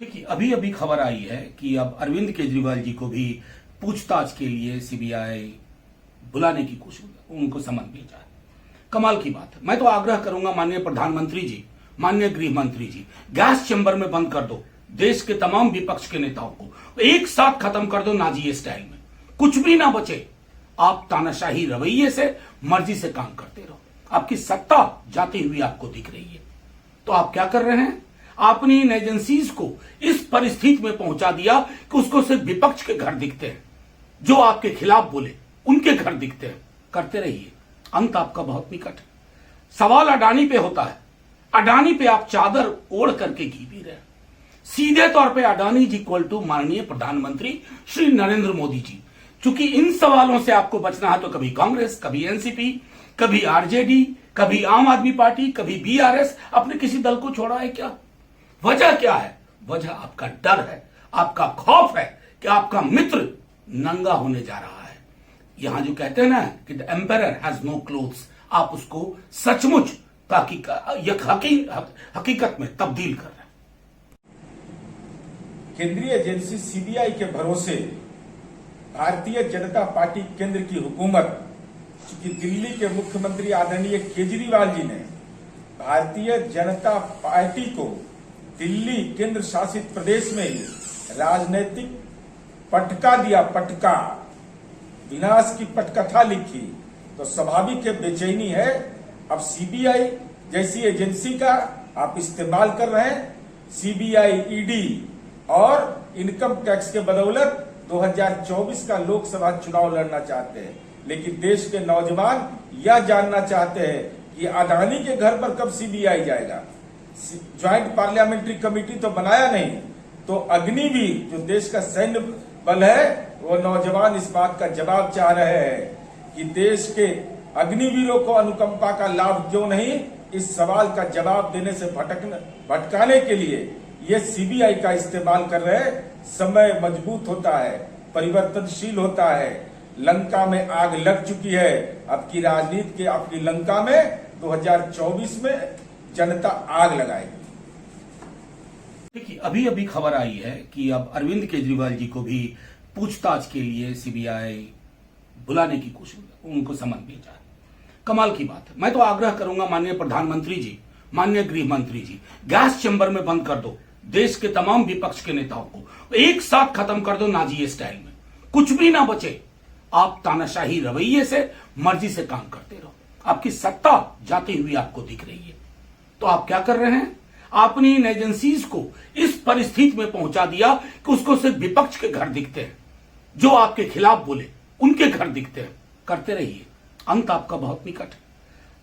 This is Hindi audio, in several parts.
देखिए, अभी अभी खबर आई है कि अब अरविंद केजरीवाल जी को भी पूछताछ के लिए सीबीआई बुलाने की कोशिश, उनको समन भेजा है। कमाल की बात है। मैं तो आग्रह करूंगा माननीय प्रधानमंत्री जी, माननीय गृह मंत्री जी, गैस चैम्बर में बंद कर दो देश के तमाम विपक्ष के नेताओं को, एक साथ खत्म कर दो नाजी स्टाइल में, कुछ भी ना बचे। आप तानाशाही रवैये से मर्जी से काम करते रहो, आपकी सत्ता जाती हुई आपको दिख रही है। तो आप क्या कर रहे हैं? आपने इन एजेंसीज को इस परिस्थिति में पहुंचा दिया कि उसको सिर्फ विपक्ष के घर दिखते हैं, जो आपके खिलाफ बोले उनके घर दिखते हैं। करते रहिए, अंत आपका बहुत निकट है। सवाल अडानी पे होता है, अडानी पे आप चादर ओढ़ करके घी पी रहे हैं। सीधे तौर पे अडानी जी इक्वल टू माननीय प्रधानमंत्री श्री नरेंद्र मोदी जी। चूंकि इन सवालों से आपको बचना है तो कभी कांग्रेस, कभी एनसीपी, कभी आरजेडी, कभी आम आदमी पार्टी, कभी बीआरएस, अपने किसी दल को छोड़ा है क्या? वजह क्या है? वजह आपका डर है, आपका खौफ है कि आपका मित्र नंगा होने जा रहा है। यहां जो कहते हैं ना कि the emperor has no clothes, आप उसको सचमुच ताकि हकीकत में तब्दील कर रहे हैं। केंद्रीय एजेंसी सीबीआई के भरोसे भारतीय जनता पार्टी केंद्र की हुकूमत, चूंकि दिल्ली के मुख्यमंत्री आदरणीय केजरीवाल जी ने भारतीय जनता पार्टी को दिल्ली केंद्र शासित प्रदेश में ही राजनीतिक पटका दिया, पटका, विनाश की पटकथा लिखी, तो स्वाभाविक है बेचैनी है। अब सीबीआई जैसी एजेंसी का आप इस्तेमाल कर रहे हैं। सीबीआई, ईडी और इनकम टैक्स के बदौलत 2024 का लोकसभा चुनाव लड़ना चाहते हैं, लेकिन देश के नौजवान यह जानना चाहते हैं कि अडानी के घर पर कब सीबीआई जाएगा। ज्वाइंट पार्लियामेंट्री कमेटी तो बनाया नहीं, तो अग्निवीर जो देश का सैन्य बल है, वो नौजवान इस बात का जवाब चाह रहे हैं कि देश के अग्निवीरों को अनुकंपा का लाभ क्यों नहीं। इस सवाल का जवाब देने से भटकाने के लिए ये सीबीआई का इस्तेमाल कर रहे हैं। समय मजबूत होता है, परिवर्तनशील होता है। लंका में आग लग चुकी है, आपकी राजनीति के, आपकी लंका में 2024 में जनता आग लगाएगी। देखिए, अभी अभी खबर आई है कि अब अरविंद केजरीवाल जी को भी पूछताछ के लिए सीबीआई बुलाने की कोशिश, उनको समन भेजा है। कमाल की बात है। मैं तो आग्रह करूंगा माननीय प्रधानमंत्री जी, माननीय गृह मंत्री जी, गैस चैम्बर में बंद कर दो देश के तमाम विपक्ष के नेताओं को, एक साथ खत्म कर दो नाजी स्टाइल में, कुछ भी ना बचे। आप तानाशाही रवैये से मर्जी से काम करते रहो, आपकी सत्ता जाती हुई आपको दिख रही है। तो आप क्या कर रहे हैं? आपने इन एजेंसीज को इस परिस्थिति में पहुंचा दिया कि उसको सिर्फ विपक्ष के घर दिखते हैं, जो आपके खिलाफ बोले उनके घर दिखते हैं। करते रहिए, अंत आपका बहुत निकट है।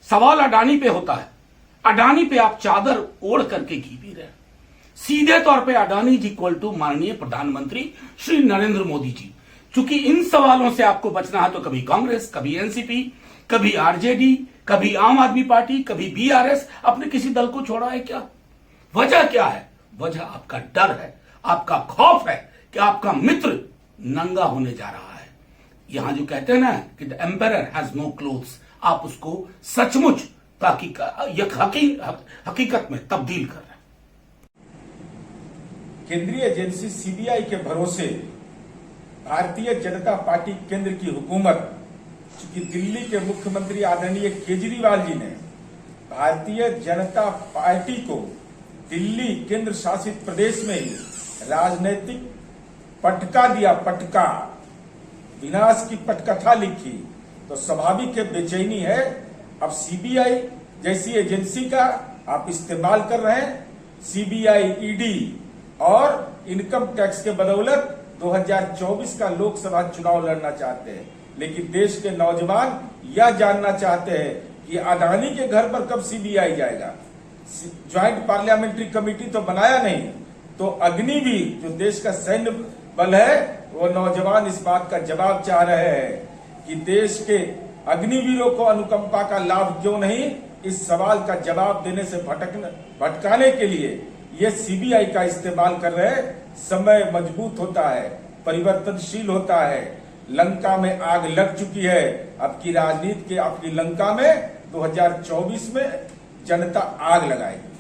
सवाल अडानी पे होता है, अडानी पे आप चादर ओढ़ करके घी पी रहे हैं। सीधे तौर पे अडानी जी इक्वल टू माननीय प्रधानमंत्री श्री नरेंद्र मोदी जी। चूंकि इन सवालों से आपको बचना है तो कभी कांग्रेस, कभी एनसीपी, कभी आरजेडी, कभी आम आदमी पार्टी, कभी बीआरएस, अपने किसी दल को छोड़ा है क्या? वजह क्या है? वजह आपका डर है, आपका खौफ है कि आपका मित्र नंगा होने जा रहा है। यहां जो कहते हैं ना कि the emperor has no clothes, आप उसको सचमुच ताकि हकीकत में तब्दील कर रहे हैं। केंद्रीय एजेंसी सीबीआई के भरोसे भारतीय जनता पार्टी केंद्र की हुकूमत, चूंकि दिल्ली के मुख्यमंत्री आदरणीय केजरीवाल जी ने भारतीय जनता पार्टी को दिल्ली केंद्र शासित प्रदेश में ही राजनीतिक पटका दिया, पटका, विनाश की पटकथा लिखी, तो स्वाभाविक है बेचैनी है। अब सीबीआई जैसी एजेंसी का आप इस्तेमाल कर रहे हैं। सीबीआई, ईडी और इनकम टैक्स के बदौलत 2024 का लोकसभा चुनाव लड़ना चाहते हैं, लेकिन देश के नौजवान यह जानना चाहते हैं कि अडानी के घर पर कब सीबीआई जाएगा। ज्वाइंट पार्लियामेंट्री कमेटी तो बनाया नहीं, तो अग्निवीर जो देश का सैन्य बल है, वो नौजवान इस बात का जवाब चाह रहे हैं कि देश के अग्निवीरों को अनुकंपा का लाभ क्यों नहीं। इस सवाल का जवाब देने से भटकाने के लिए ये सीबीआई का इस्तेमाल कर रहे हैं। समय मजबूत होता है, परिवर्तनशील होता है। लंका में आग लग चुकी है, आपकी राजनीति के, आपकी लंका में 2024 में जनता आग लगाएगी।